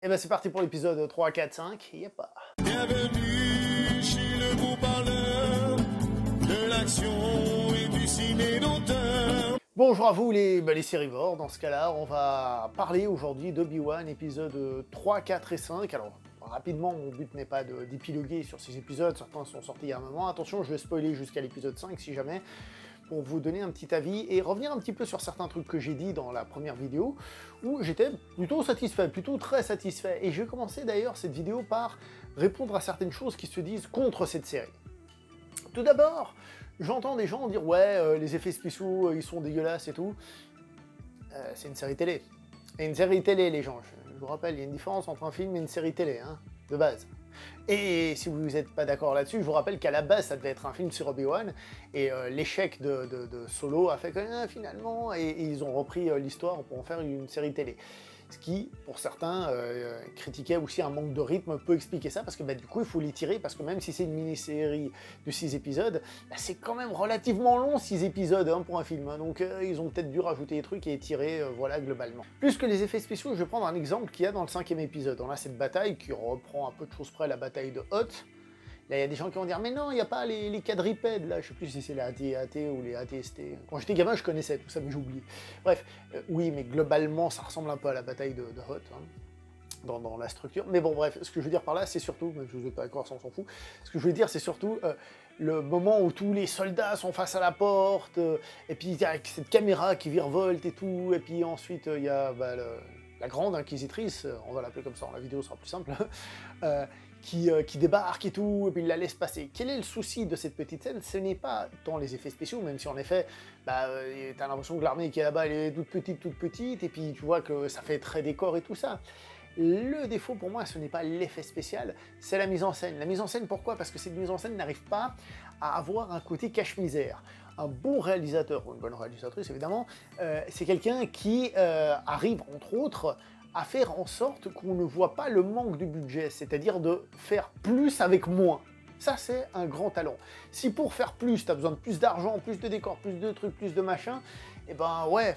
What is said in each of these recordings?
Et ben c'est parti pour l'épisode 3, 4, 5, yep. Bienvenue chez le beau parleur de l'action et du ciné d'auteur. Bonjour à vous les sérivores, dans ce cas-là, on va parler aujourd'hui d'Obi-Wan, épisode 3, 4 et 5. Alors, rapidement, mon but n'est pas d'épiloguer sur ces épisodes, certains sont sortis il y a un moment. Attention, je vais spoiler jusqu'à l'épisode 5 si jamais, pour vous donner un petit avis et revenir un petit peu sur certains trucs que j'ai dit dans la première vidéo, où j'étais plutôt satisfait, plutôt très satisfait. Et je vais commencer d'ailleurs cette vidéo par répondre à certaines choses qui se disent contre cette série. Tout d'abord, j'entends des gens dire « Ouais, les effets spéciaux, ils sont dégueulasses et tout. » C'est une série télé. Et une série télé, les gens, je vous rappelle, il y a une différence entre un film et une série télé, hein, de base. Et si vous n'êtes pas d'accord là-dessus, je vous rappelle qu'à la base, ça devait être un film sur Obi-Wan, et l'échec de Solo a fait que finalement, et ils ont repris l'histoire pour en faire une série télé. Ce qui, pour certains, critiquait aussi un manque de rythme, peut expliquer ça, parce que du coup, il faut les tirer, parce que même si c'est une mini-série de 6 épisodes, c'est quand même relativement long, 6 épisodes pour un film. Hein, donc ils ont peut-être dû rajouter des trucs et tirer, voilà, globalement. Plus que les effets spéciaux, je vais prendre un exemple qu'il y a dans le 5e épisode. On a cette bataille qui reprend un peu de choses près la bataille de Hoth. Là, il y a des gens qui vont dire « Mais non, il n'y a pas les quadripèdes, là. » Je sais plus si c'est les AT-AT ou les AT-ST. Quand j'étais gamin, je connaissais tout ça, mais j'ai oublié. Bref, oui, mais globalement, ça ressemble un peu à la bataille de Hoth, hein, dans la structure. Mais bon, bref, ce que je veux dire par là, c'est surtout, même si vous n'êtes pas d'accord, ça on s'en fout, ce que je veux dire, c'est surtout le moment où tous les soldats sont face à la porte, et puis il y a cette caméra qui virevolte et tout, et puis ensuite, il y a la grande inquisitrice, on va l'appeler comme ça, la vidéo sera plus simple, qui débarque et tout, et puis il la laisse passer. Quel est le souci de cette petite scène? Ce n'est pas tant les effets spéciaux, même si en effet, t'as l'impression que l'armée qui est là-bas, elle est toute petite, et puis tu vois que ça fait très décor et tout ça. Le défaut pour moi, ce n'est pas l'effet spécial, c'est la mise en scène. La mise en scène, pourquoi? Parce que cette mise en scène n'arrive pas à avoir un côté cache-misère. Un bon réalisateur, ou une bonne réalisatrice évidemment, c'est quelqu'un qui arrive, entre autres, à faire en sorte qu'on ne voit pas le manque de budget, c'est-à-dire de faire plus avec moins. Ça, c'est un grand talent. Si pour faire plus, tu as besoin de plus d'argent, plus de décors, plus de trucs, plus de machin, et ben ouais,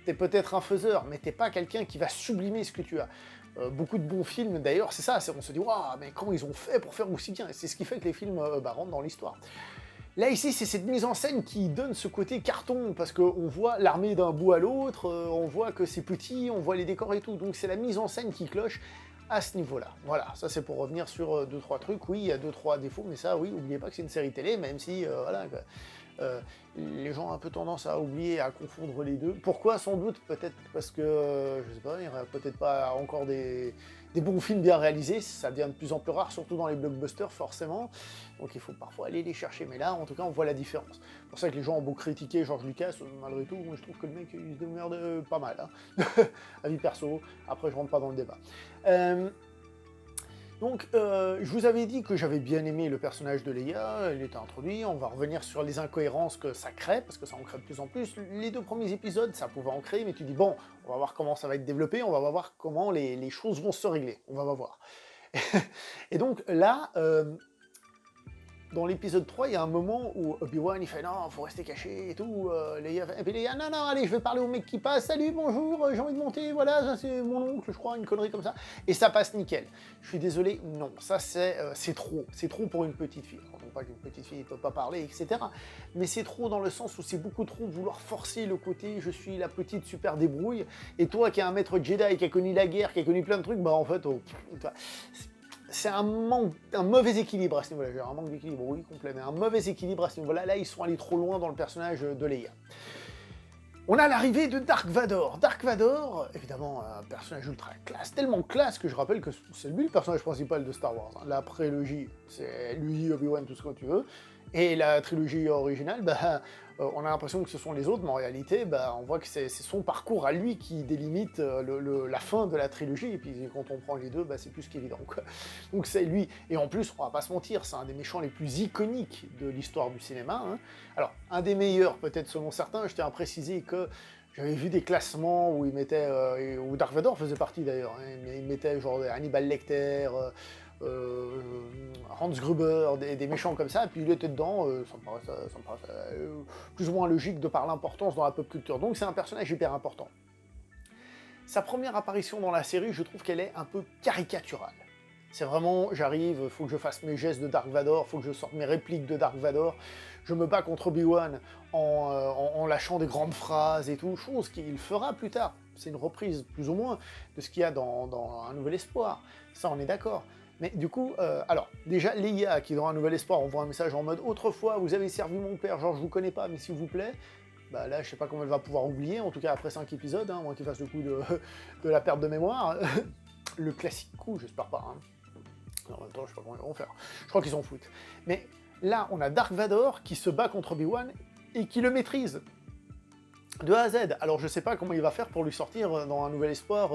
t'es peut-être un faiseur, mais t'es pas quelqu'un qui va sublimer ce que tu as. Beaucoup de bons films, d'ailleurs, c'est ça, on se dit « Waouh, mais comment ils ont fait pour faire aussi bien ?» C'est ce qui fait que les films rentrent dans l'histoire. Là, ici, c'est cette mise en scène qui donne ce côté carton, parce qu'on voit l'armée d'un bout à l'autre, on voit que c'est petit, on voit les décors et tout, donc c'est la mise en scène qui cloche à ce niveau-là. Voilà, ça c'est pour revenir sur 2-3 trucs. Oui, il y a 2-3 défauts, mais ça, oui, n'oubliez pas que c'est une série télé, même si, voilà, les gens ont un peu tendance à oublier, à confondre les deux. Pourquoi? Sans doute, peut-être parce que, je sais pas, il n'y aura peut-être pas encore des bons films bien réalisés, ça devient de plus en plus rare, surtout dans les blockbusters, forcément, donc il faut parfois aller les chercher, mais là, en tout cas, on voit la différence. C'est pour ça que les gens ont beau critiquer George Lucas, malgré tout, moi je trouve que le mec, il se démerde pas mal, hein. Avis perso, après je rentre pas dans le débat. Donc, je vous avais dit que j'avais bien aimé le personnage de Leia, il était introduit, on va revenir sur les incohérences que ça crée, parce que ça en crée de plus en plus. Les 2 premiers épisodes, ça pouvait en créer, mais tu dis, bon, on va voir comment ça va être développé, on va voir comment les choses vont se régler, on va voir. Et donc là, dans l'épisode 3, il y a un moment où Obi-Wan il fait « Non, faut rester caché et tout », et puis Leia « Non, non, allez, je vais parler au mec qui passe, salut, bonjour, j'ai envie de monter, voilà, ça c'est mon oncle, je crois, une connerie comme ça. » Et ça passe nickel. Je suis désolé, non, ça c'est trop pour une petite fille. Alors, non pas qu'une petite fille ne peut pas parler, etc. Mais c'est trop dans le sens où c'est beaucoup trop vouloir forcer le côté « Je suis la petite super débrouille », et toi qui es un maître Jedi, qui a connu la guerre, qui a connu plein de trucs, bah en fait, c'est un mauvais équilibre à ce niveau-là. Un manque d'équilibre, oui, complet, mais un mauvais équilibre à ce niveau-là. Là, ils sont allés trop loin dans le personnage de Leia. On a l'arrivée de Dark Vador. Dark Vador, évidemment, un personnage ultra classe, tellement classe que je rappelle que c'est lui le personnage principal de Star Wars. Hein. La prélogie, c'est lui, Obi-Wan, tout ce que tu veux. Et la trilogie originale, on a l'impression que ce sont les autres, mais en réalité, on voit que c'est son parcours à lui qui délimite la fin de la trilogie, et puis quand on prend les deux, c'est plus qu'évident, quoi. Donc c'est lui, et en plus, on va pas se mentir, c'est un des méchants les plus iconiques de l'histoire du cinéma, hein. Alors, un des meilleurs, peut-être selon certains, je tiens à préciser que j'avais vu des classements où il mettait, où Dark Vador faisait partie d'ailleurs, hein, mais il mettait genre Hannibal Lecter, Hans Gruber, des méchants comme ça, et puis il était dedans, ça me paraît plus ou moins logique de par l'importance dans la pop culture. Donc c'est un personnage hyper important. sa première apparition dans la série, je trouve qu'elle est un peu caricaturale. C'est vraiment, j'arrive, il faut que je fasse mes gestes de Dark Vador, il faut que je sorte mes répliques de Dark Vador, je me bats contre Obi-Wan en lâchant des grandes phrases et tout, chose qu'il fera plus tard. C'est une reprise, plus ou moins, de ce qu'il y a dans Un Nouvel Espoir. Ça, on est d'accord. Mais du coup, alors, déjà, Leia, qui dans Un Nouvel Espoir, envoie un message en mode « Autrefois, vous avez servi mon père, genre je vous connais pas, mais s'il vous plaît », bah là, je sais pas comment elle va pouvoir oublier, en tout cas après 5 épisodes, hein, moins qu'il fasse le coup de la perte de mémoire. Le classique coup, j'espère pas. Hein. En même temps, je sais pas comment ils vont faire. Je crois qu'ils s'en foutent. Mais là, on a Dark Vador qui se bat contre Obi-Wan et qui le maîtrise. De A à Z. Alors je sais pas comment il va faire pour lui sortir dans Un Nouvel Espoir.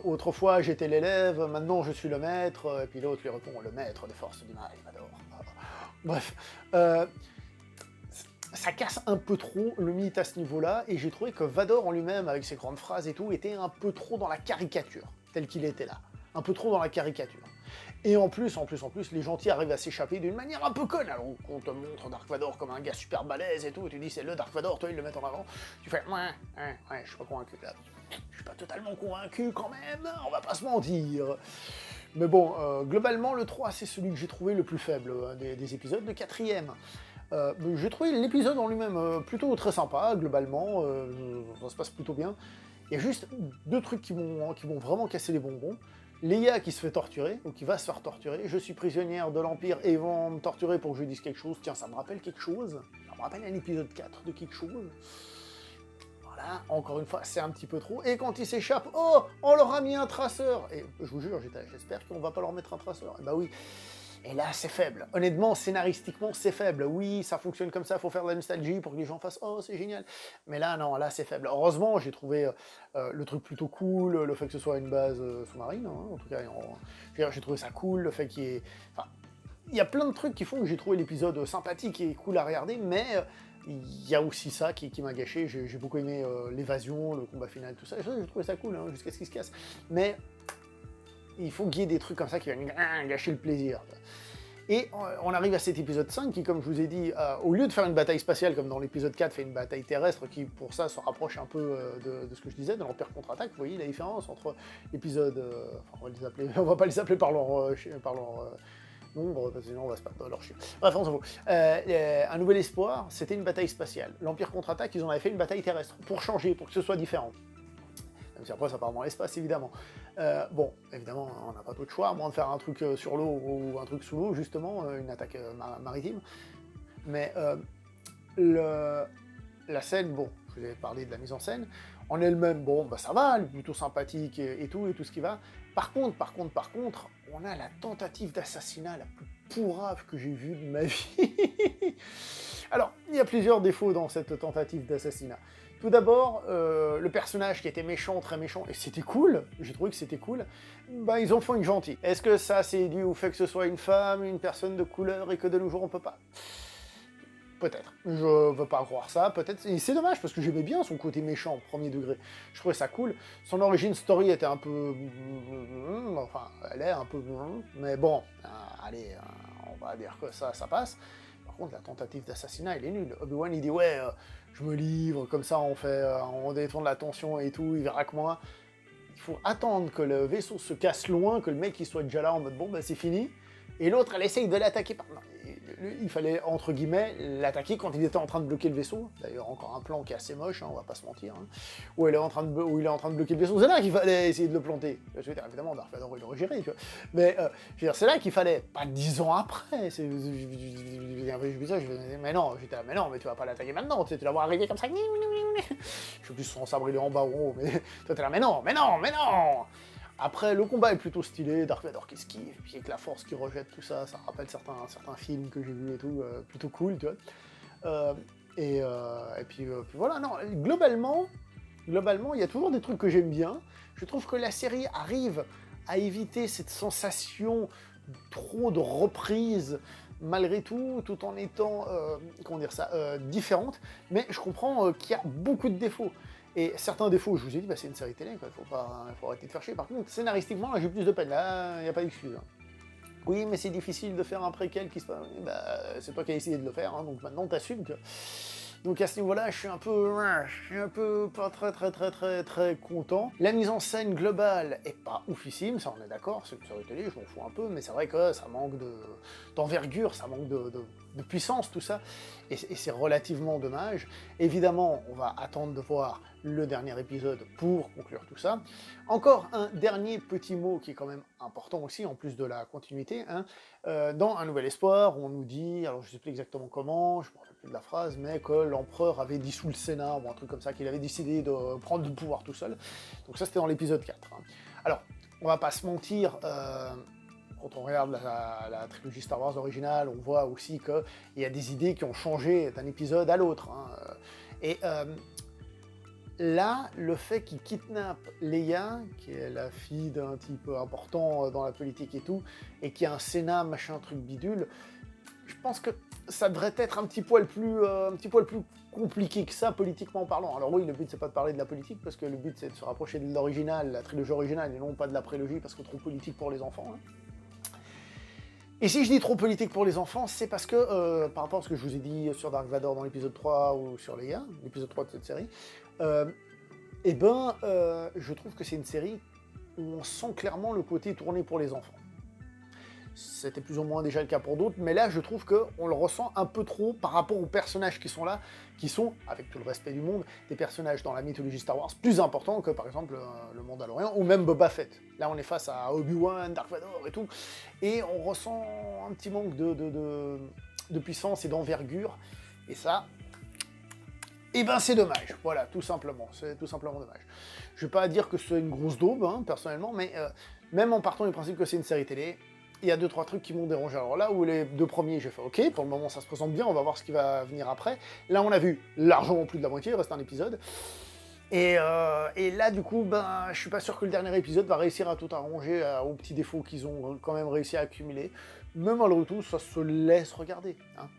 Autrefois j'étais l'élève, maintenant je suis le maître. Et puis l'autre lui répond le maître des forces du mal, Vador. Bref. Ça casse un peu trop le mythe à ce niveau-là, et j'ai trouvé que Vador en lui-même, avec ses grandes phrases et tout, était un peu trop dans la caricature, tel qu'il était là. Un peu trop dans la caricature. Et en plus, les gentils arrivent à s'échapper d'une manière un peu conne. Alors on te montre Dark Vador comme un gars super balèze et tout, et tu dis c'est le Dark Vador, toi ils le mettent en avant. Tu fais ouais, je suis pas convaincu là. Je suis pas totalement convaincu quand même, on va pas se mentir. Mais bon, globalement le 3 c'est celui que j'ai trouvé le plus faible des épisodes, le 4e. J'ai trouvé l'épisode en lui-même plutôt très sympa, globalement, ça se passe plutôt bien. Il y a juste 2 trucs qui vont vraiment casser les bonbons. Leia qui se fait torturer, ou qui va se faire torturer. Je suis prisonnière de l'Empire et ils vont me torturer pour que je dise quelque chose. Tiens, ça me rappelle quelque chose. Ça me rappelle un épisode 4 de quelque chose. Voilà, encore une fois, c'est un petit peu trop. Et quand ils s'échappent, oh, on leur a mis un traceur. Et je vous jure, j'espère qu'on va pas leur mettre un traceur. Et bah oui. Et là, c'est faible. Honnêtement, scénaristiquement, c'est faible. Oui, ça fonctionne comme ça, il faut faire de la nostalgie pour que les gens fassent « Oh, c'est génial !» Mais là, non, là, c'est faible. Heureusement, j'ai trouvé le truc plutôt cool, le fait que ce soit une base sous-marine, hein, en tout cas, j'ai trouvé ça cool, le fait qu'il y ait... Enfin, il y a plein de trucs qui font que j'ai trouvé l'épisode sympathique et cool à regarder, mais il y a aussi ça qui m'a gâché. J'ai beaucoup aimé l'évasion, le combat final, tout ça. J'ai trouvé ça cool, hein, jusqu'à ce qu'il se casse. Mais... il faut qu'il y ait des trucs comme ça qui viennent gâcher le plaisir. Et on arrive à cet épisode 5 qui, comme je vous ai dit, au lieu de faire une bataille spatiale comme dans l'épisode 4, fait une bataille terrestre qui, pour ça, se rapproche un peu de ce que je disais, de l'Empire contre-attaque. Vous voyez la différence entre l'épisode... enfin, on va pas les appeler par leur nombre, parce que sinon on va se battre dans leur chien. Bref, on s'en fout. Un Nouvel Espoir, c'était une bataille spatiale. L'Empire contre-attaque, ils en avaient fait une bataille terrestre, pour changer, pour que ce soit différent. Même si après ça part dans l'espace, évidemment. Bon, évidemment, on n'a pas d'autre choix, à moins de faire un truc sur l'eau ou un truc sous l'eau, justement, une attaque maritime. Mais la scène, bon, je vous ai parlé de la mise en scène, en elle-même, bon, bah ça va, elle est plutôt sympathique et tout ce qui va. Par contre, on a la tentative d'assassinat la plus pourrave que j'ai vue de ma vie. Alors, il y a plusieurs défauts dans cette tentative d'assassinat. Tout d'abord, le personnage qui était méchant, très méchant, et c'était cool, j'ai trouvé que c'était cool, bah ils en font une gentille. Est-ce que ça c'est dû au fait que ce soit une femme, une personne de couleur, et que de nos jours on peut pas? Peut-être. Je veux pas croire ça, peut-être. Et c'est dommage, parce que j'aimais bien son côté méchant, premier degré. Je trouvais ça cool. Son origin story était un peu... enfin, elle est un peu... mais bon, allez, on va dire que ça passe. Par contre, la tentative d'assassinat, elle est nulle. Obi-Wan, il dit, ouais, je me livre, comme ça, on détourne l'attention et tout, il verra que moi. Il faut attendre que le vaisseau se casse loin, que le mec il soit déjà là en mode, bon, bah c'est fini. Et l'autre, elle essaye de l'attaquer par... Non, il fallait, entre guillemets, l'attaquer quand il était en train de bloquer le vaisseau. D'ailleurs, encore un plan qui est assez moche, hein, on va pas se mentir. Hein, où il est en train de bloquer le vaisseau. C'est là qu'il fallait essayer de le planter. Je veux dire, évidemment, Dark Vador, il aurait géré, tu vois. Mais, je veux dire, c'est là qu'il fallait, pas 10 ans après. Je mais non, j'étais là, mais non, mais tu vas pas l'attaquer maintenant, tu la vois arriver comme ça. Je sais plus si son sabre il est en bas ou en haut, mais toi t'es là, mais non. Après, le combat est plutôt stylé, Dark Vador qui esquive, et puis avec la force qui rejette tout ça, ça rappelle certains films que j'ai vus et tout, plutôt cool, tu vois. Et puis voilà, non, globalement, il y a toujours des trucs que j'aime bien. Je trouve que la série arrive à éviter cette sensation trop de reprises, malgré tout en étant, comment dire ça, différente, mais je comprends qu'il y a beaucoup de défauts. Et certains défauts, je vous ai dit, bah, c'est une série télé, quoi. Faut arrêter de faire chier. Par contre, scénaristiquement, là, j'ai plus de peine. Là, il n'y a pas d'excuse. Hein. Oui, mais c'est difficile de faire un préquel qui se passe. Bah, c'est toi qui as essayé de le faire, hein, donc maintenant t'assumes que Donc à ce niveau-là, je suis un peu pas très content. La mise en scène globale est pas oufissime, ça on est d'accord, c'est une série télé, je m'en fous un peu, mais c'est vrai que ça manque d'envergure, ça manque de puissance, tout ça, et c'est relativement dommage. Évidemment, on va attendre de voir le dernier épisode pour conclure tout ça. Encore un dernier petit mot qui est quand même important aussi, en plus de la continuité, hein. Dans Un Nouvel Espoir, on nous dit, alors je sais plus exactement comment, je me rappelle plus de la phrase, mais que l'empereur avait dissous le Sénat, ou un truc comme ça, qu'il avait décidé de prendre du pouvoir tout seul. Donc ça, c'était dans l'épisode 4. Hein. Alors, on va pas se mentir, quand on regarde la trilogie Star Wars originale, on voit aussi qu'il y a des idées qui ont changé d'un épisode à l'autre. Hein. Et là, le fait qu'il kidnappe Leia, qui est la fille d'un type important dans la politique et tout, et qui a un Sénat, machin, truc bidule, je pense que ça devrait être un petit poil plus compliqué que ça, politiquement parlant. Alors oui, le but, c'est pas de parler de la politique, parce que le but, c'est de se rapprocher de l'original, la trilogie originale, et non pas de la prélogie, parce que trop politique pour les enfants. Hein. Et si je dis trop politique pour les enfants, c'est parce que, par rapport à ce que je vous ai dit sur Dark Vador dans l'épisode 3 ou sur Leia, l'épisode 3 de cette série, je trouve que c'est une série où on sent clairement le côté tourné pour les enfants. C'était plus ou moins déjà le cas pour d'autres, mais là je trouve qu'on le ressent un peu trop par rapport aux personnages qui sont là, qui sont, avec tout le respect du monde, des personnages dans la mythologie Star Wars plus importants que par exemple le Mandalorian ou même Boba Fett. Là on est face à Obi-Wan, Dark Vador et tout, et on ressent un petit manque de puissance et d'envergure, et ça, et ben c'est dommage, voilà, tout simplement, c'est tout simplement dommage. Je vais pas dire que c'est une grosse daube, hein, personnellement, mais même en partant du principe que c'est une série télé, il y a 2-3 trucs qui m'ont dérangé. Alors là où les 2 premiers, j'ai fait OK, pour le moment ça se présente bien, on va voir ce qui va venir après. Là on a vu largement plus de la moitié, il reste un épisode. Et là du coup, ben, je suis pas sûr que le dernier épisode va réussir à tout arranger aux petits défauts qu'ils ont quand même réussi à accumuler. Mais malgré tout, ça se laisse regarder. Hein.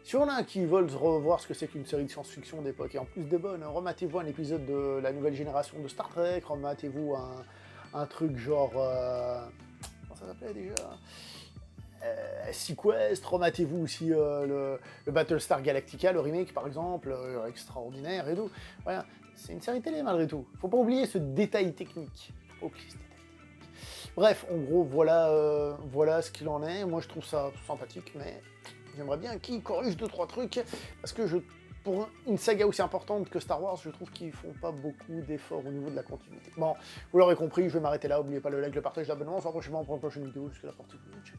Si on a qui veulent revoir ce que c'est qu'une série de science-fiction d'époque, et en plus des bonnes, rematez-vous un épisode de la nouvelle génération de Star Trek, rematez-vous un truc genre... ça s'appelait déjà Sequest, rematez-vous aussi le Battlestar Galactica, le remake par exemple, extraordinaire et tout. Voilà, c'est une série télé malgré tout. Faut pas oublier ce détail technique. Faut pas oublier ce détail technique. Bref, en gros, voilà ce qu'il en est. Moi je trouve ça sympathique, mais j'aimerais bien qu'ils corrigent 2-3 trucs, parce que pour une saga aussi importante que Star Wars, je trouve qu'ils font pas beaucoup d'efforts au niveau de la continuité. Bon, vous l'aurez compris, je vais m'arrêter là. N'oubliez pas le like, le partage, l'abonnement. On se retrouve prochainement pour une prochaine vidéo. Jusqu'à la partie. Ciao.